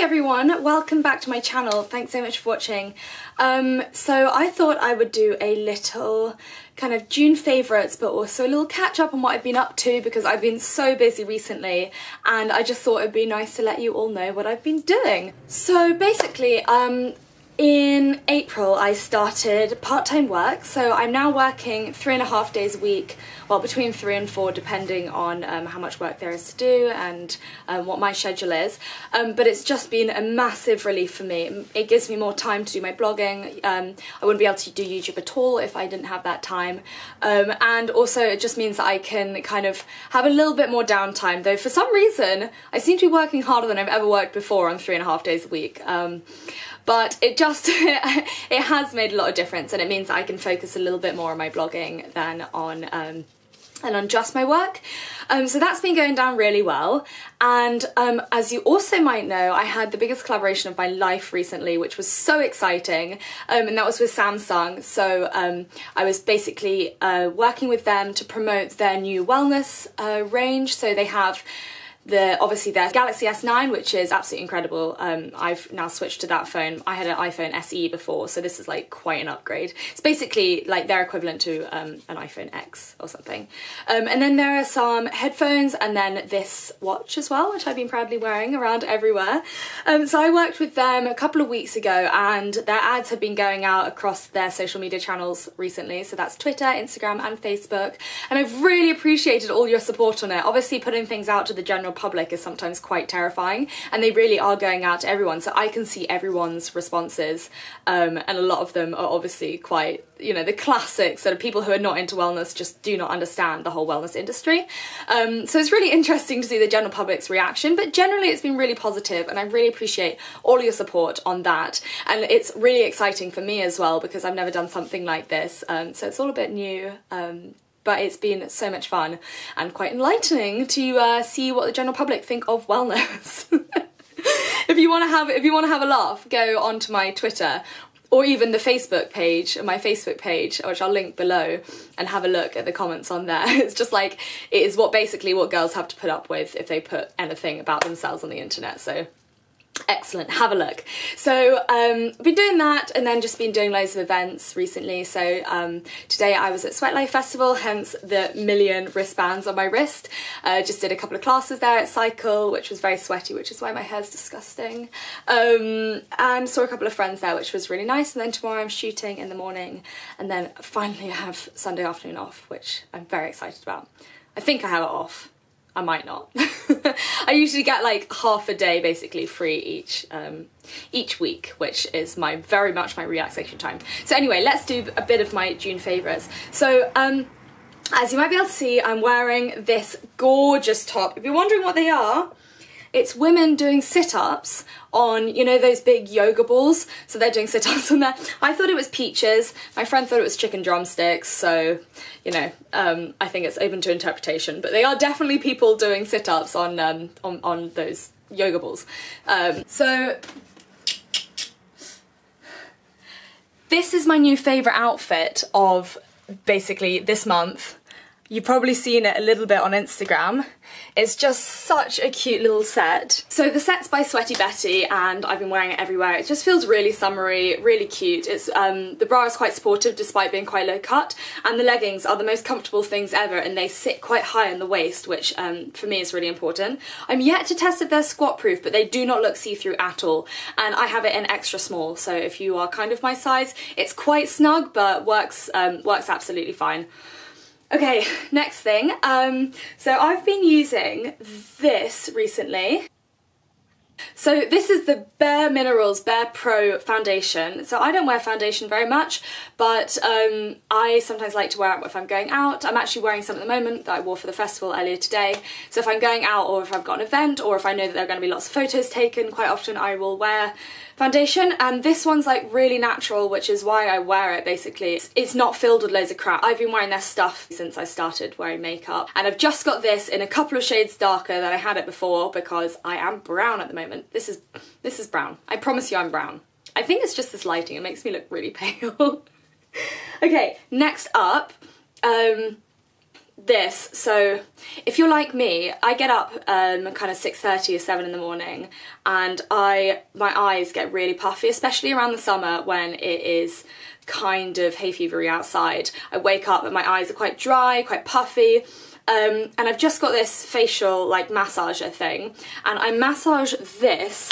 everyone, welcome back to my channel. Thanks so much for watching. So I thought I would do a little kind of June favourites, but also a little catch up on what I've been up to because I've been so busy recently and I just thought it'd be nice to let you all know what I've been doing. So basically, in April I started part-time work, so I'm now working 3.5 days a week, well between 3 and 4 depending on how much work there is to do and what my schedule is, but it's just been a massive relief for me. It gives me more time to do my blogging. I wouldn't be able to do YouTube at all if I didn't have that time, and also it just means that I can kind of have a little bit more downtime, though for some reason I seem to be working harder than I've ever worked before on 3.5 days a week. But it just, it has made a lot of difference, and it means that I can focus a little bit more on my blogging than on just my work. So that's been going down really well. And as you also might know, I had the biggest collaboration of my life recently, which was so exciting, and that was with Samsung. So I was basically working with them to promote their new wellness range. So they have obviously their Galaxy S9, which is absolutely incredible. I've now switched to that phone. I had an iPhone SE before, so this is like quite an upgrade. It's basically like their equivalent to an iPhone X or something. And then there are some headphones and then this watch as well, which I've been proudly wearing around everywhere. So I worked with them a couple of weeks ago and their ads have been going out across their social media channels recently. So that's Twitter, Instagram and Facebook. And I've really appreciated all your support on it. Obviously putting things out to the general public is sometimes quite terrifying, and they really are going out to everyone, so I can see everyone's responses, and a lot of them are obviously quite, you know, the classics that are people who are not into wellness just do not understand the whole wellness industry. So it's really interesting to see the general public's reaction, but generally it's been really positive and I really appreciate all your support on that, and it's really exciting for me as well because I've never done something like this, so it's all a bit new. But it's been so much fun and quite enlightening to see what the general public think of wellness. If you want to have a laugh, go onto my Twitter or even the Facebook page, my Facebook page, which I'll link below, and have a look at the comments on there. It's just like, it is basically what girls have to put up with if they put anything about themselves on the internet. So excellent, have a look. So I've been doing that and then just been doing loads of events recently. So today I was at Sweat Life Festival, hence the million wristbands on my wrist. Just did a couple of classes there at Cycle, which was very sweaty, which is why my hair's disgusting. And saw a couple of friends there, which was really nice. And then tomorrow I'm shooting in the morning, and then finally I have Sunday afternoon off, which I'm very excited about. I think I have it off. I might not. I usually get like half a day basically free each week, which is very much my relaxation time. So anyway, let's do a bit of my June favourites. So as you might be able to see, I'm wearing this gorgeous top. If you're wondering what they are, it's women doing sit-ups on, you know, those big yoga balls. So they're doing sit-ups on there. I thought it was peaches. My friend thought it was chicken drumsticks. So, you know, I think it's open to interpretation. But they are definitely people doing sit-ups on those yoga balls. So this is my new favourite outfit of basically this month. You've probably seen it a little bit on Instagram. It's just such a cute little set. So the set's by Sweaty Betty and I've been wearing it everywhere. It just feels really summery, really cute. It's the bra is quite supportive despite being quite low cut, and the leggings are the most comfortable things ever, and they sit quite high in the waist, which for me is really important. I'm yet to test if they're squat proof, but they do not look see-through at all, and I have it in extra small, so if you are kind of my size, it's quite snug but works absolutely fine. Okay, next thing, so I've been using this recently. So this is the Bare Minerals Bare Pro foundation. So I don't wear foundation very much, but I sometimes like to wear it if I'm going out. I'm actually wearing some at the moment that I wore for the festival earlier today. So if I'm going out or if I've got an event or if I know that there are going to be lots of photos taken, quite often I will wear foundation, and this one's like really natural, which is why I wear it basically. It's not filled with loads of crap. I've been wearing their stuff since I started wearing makeup, and I've just got this in a couple of shades darker than I had it before because I am brown at the moment. This is brown. I promise you I'm brown. I think it's just this lighting, it makes me look really pale. Okay, next up, this. So if you're like me, I get up kind of 6:30 or 7 in the morning, and my eyes get really puffy, especially around the summer when it is kind of hay fevery outside. I wake up and my eyes are quite dry, quite puffy. And I've just got this facial like massager thing, and I massage this.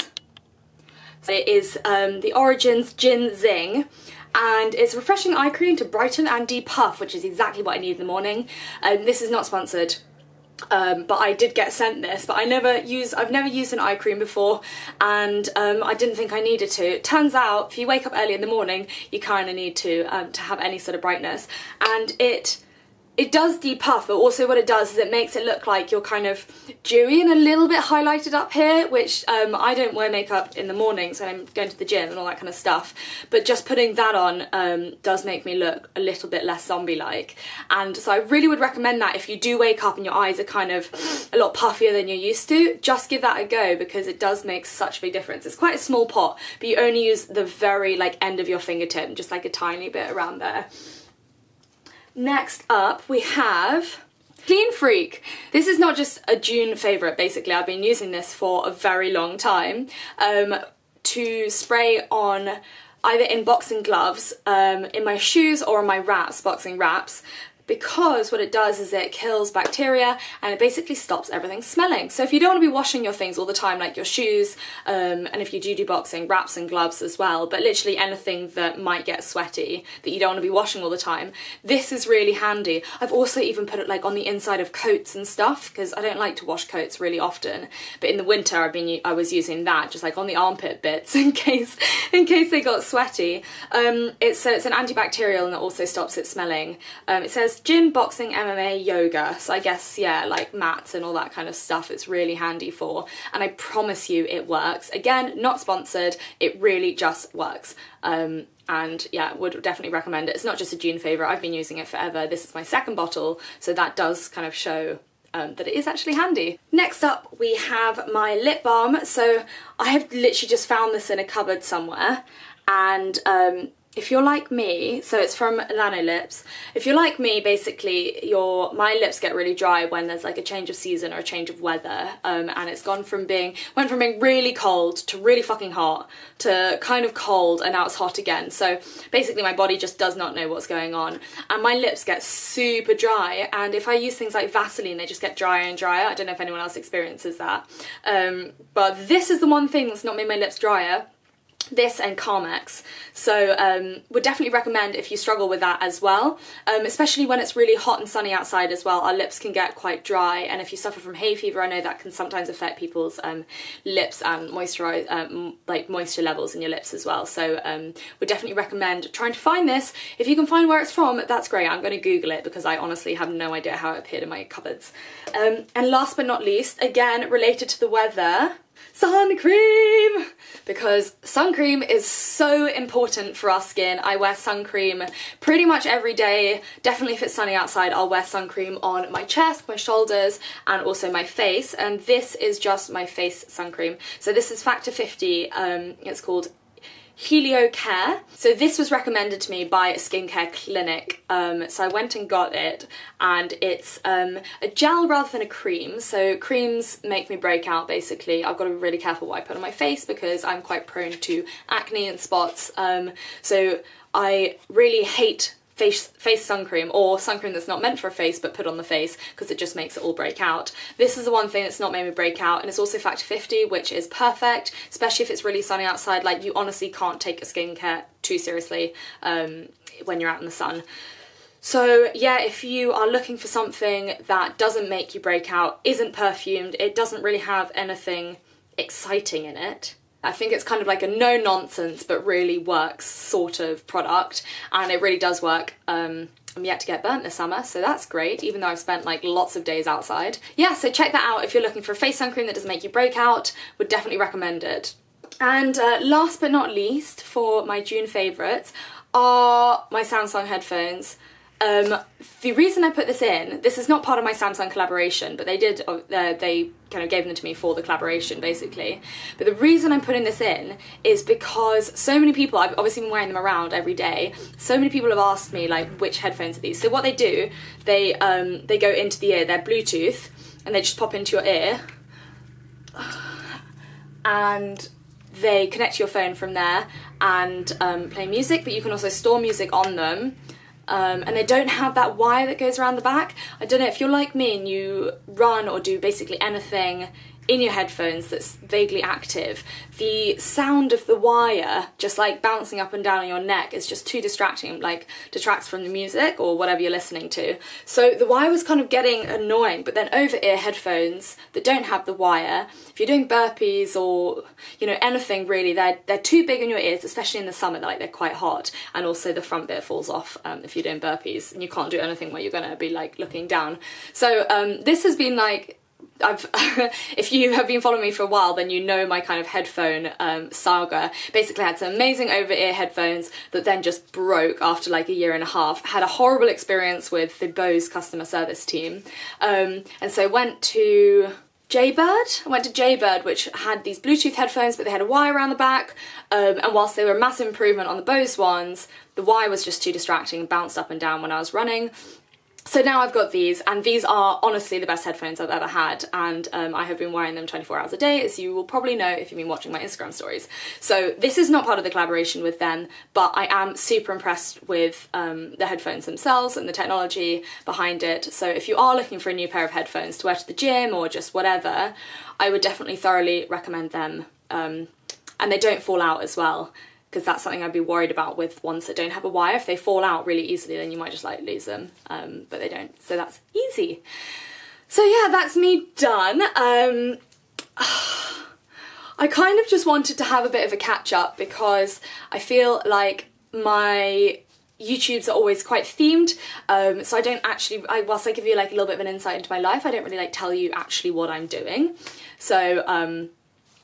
It is the Origins Gin Zing, and it's a refreshing eye cream to brighten and depuff, which is exactly what I need in the morning. This is not sponsored, but I did get sent this, but I've never used an eye cream before, and I didn't think I needed to. It turns out if you wake up early in the morning, you kind of need to have any sort of brightness, and it does depuff, but also what it does is it makes it look like you're kind of dewy and a little bit highlighted up here, which I don't wear makeup in the mornings when I'm going to the gym and all that kind of stuff, but just putting that on does make me look a little bit less zombie-like. And so I really would recommend that if you do wake up and your eyes are kind of a lot puffier than you're used to, just give that a go, because it does make such a big difference. It's quite a small pot, but you only use the very like end of your fingertip, just like a tiny bit around there. Next up we have Clean Freak. This is not just a June favourite, basically. I've been using this for a very long time to spray on either in boxing gloves, in my shoes, or on my wraps, boxing wraps, because what it does is it kills bacteria and it basically stops everything smelling. So if you don't want to be washing your things all the time, like your shoes, and if you do boxing, wraps and gloves as well, but literally anything that might get sweaty that you don't want to be washing all the time, this is really handy. I've also even put it like on the inside of coats and stuff, because I don't like to wash coats really often, but in the winter I was using that just like on the armpit bits in case they got sweaty. So it's an antibacterial, and it also stops it smelling. It says gym, boxing, MMA, yoga, so I guess, yeah, like mats and all that kind of stuff it's really handy for, and I promise you it works. Again, not sponsored, it really just works. And yeah, would definitely recommend it. It's not just a June favourite, I've been using it forever. This is my second bottle, so that does kind of show that it is actually handy. Next up we have my lip balm. So I have literally just found this in a cupboard somewhere, and if you're like me, so it's from Lanolips. If you're like me, basically my lips get really dry when there's like a change of season or a change of weather, and it's went from being really cold to really fucking hot to kind of cold, and now it's hot again. So basically my body just does not know what's going on, and my lips get super dry, and if I use things like Vaseline, they just get drier and drier. I don't know if anyone else experiences that, but this is the one thing that's not made my lips drier. This and Carmex. So would definitely recommend if you struggle with that as well, especially when it's really hot and sunny outside as well. Our lips can get quite dry, and if you suffer from hay fever, I know that can sometimes affect people's lips and like moisture levels in your lips as well. So would definitely recommend trying to find this. If you can find where it's from, that's great. I'm going to Google it because I honestly have no idea how it appeared in my cupboards. And last but not least, again related to the weather, sun cream, because sun cream is so important for our skin. I wear sun cream pretty much every day. Definitely if it's sunny outside, I'll wear sun cream on my chest, my shoulders, and also my face, and this is just my face sun cream. So this is Factor 50, it's called Helio Care. So this was recommended to me by a skincare clinic, so I went and got it, and it's a gel rather than a cream. So creams make me break out, basically. I've got to be really careful what I put on my face because I'm quite prone to acne and spots, so I really hate face sun cream, or sun cream that's not meant for a face but put on the face, because it just makes it all break out. This is the one thing that's not made me break out, and it's also Factor 50, which is perfect, especially if it's really sunny outside. Like, you honestly can't take a skincare too seriously when you're out in the sun. So yeah, if you are looking for something that doesn't make you break out, isn't perfumed, it doesn't really have anything exciting in it, I think it's kind of like a no-nonsense but really works sort of product, and it really does work. I'm yet to get burnt this summer, so that's great, even though I've spent like lots of days outside. Yeah, so check that out if you're looking for a face sun cream that doesn't make you break out. Would definitely recommend it. And last but not least, for my June favourites are my Samsung headphones. The reason I put this in, this is not part of my Samsung collaboration, but they kind of gave them to me for the collaboration, basically. But the reason I'm putting this in is because so many people, I've obviously been wearing them around every day, so many people have asked me, like, which headphones are these? So what they do, they go into the ear, they're Bluetooth, and they just pop into your ear, and they connect to your phone from there and play music, but you can also store music on them. And they don't have that wire that goes around the back. I don't know, if you're like me and you run or do basically anything in your headphones that's vaguely active, the sound of the wire just like bouncing up and down on your neck is just too distracting, like detracts from the music or whatever you're listening to. So the wire was kind of getting annoying, but then over-ear headphones that don't have the wire, if you're doing burpees or, you know, anything really, they're too big in your ears, especially in the summer, they're quite hot, and also the front bit falls off if you're doing burpees, and you can't do anything where you're gonna be like looking down. So this has been like, if you have been following me for a while, then you know my kind of headphone saga. Basically I had some amazing over-ear headphones that then just broke after like a year and a half. Had a horrible experience with the Bose customer service team, and so went to Jaybird, which had these Bluetooth headphones, but they had a wire around the back, and whilst they were a massive improvement on the Bose ones, the wire was just too distracting and bounced up and down when I was running. So now I've got these, and these are honestly the best headphones I've ever had, and I have been wearing them 24 hours a day, as you will probably know if you've been watching my Instagram stories. So this is not part of the collaboration with them, but I am super impressed with the headphones themselves and the technology behind it. So if you are looking for a new pair of headphones to wear to the gym or just whatever, I would definitely thoroughly recommend them. And they don't fall out as well, because that's something I'd be worried about with ones that don't have a wire. If they fall out really easily, then you might just like lose them, but they don't, so that's easy. So yeah, that's me done. I kind of just wanted to have a bit of a catch up because I feel like my YouTubes are always quite themed, so I don't actually, whilst I give you like a little bit of an insight into my life, I don't really like tell you actually what I'm doing. So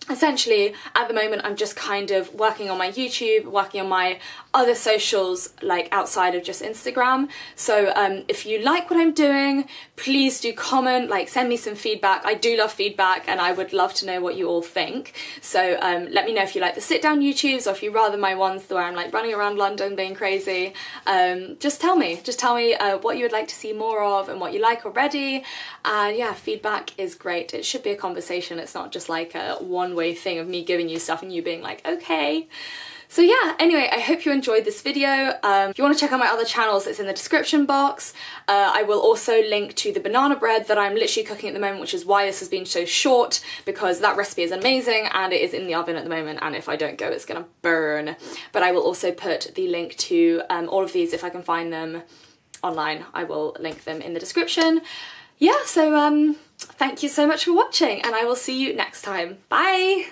essentially, at the moment, I'm just kind of working on my YouTube, working on my other socials, like outside of just Instagram. So if you like what I'm doing, please do comment, like send me some feedback. I do love feedback and I would love to know what you all think. So let me know if you like the sit down YouTubes or if you rather my ones where I'm like running around London being crazy. Just tell me what you would like to see more of and what you like already. And yeah, feedback is great. It should be a conversation. It's not just like a one-way thing of me giving you stuff and you being like, okay. So yeah, anyway, I hope you enjoyed this video. If you want to check out my other channels, it's in the description box. I will also link to the banana bread that I'm literally cooking at the moment, which is why this has been so short, because that recipe is amazing and it is in the oven at the moment, and if I don't go, it's gonna burn. But I will also put the link to all of these, if I can find them online, I will link them in the description. Yeah, so thank you so much for watching, and I will see you next time. Bye!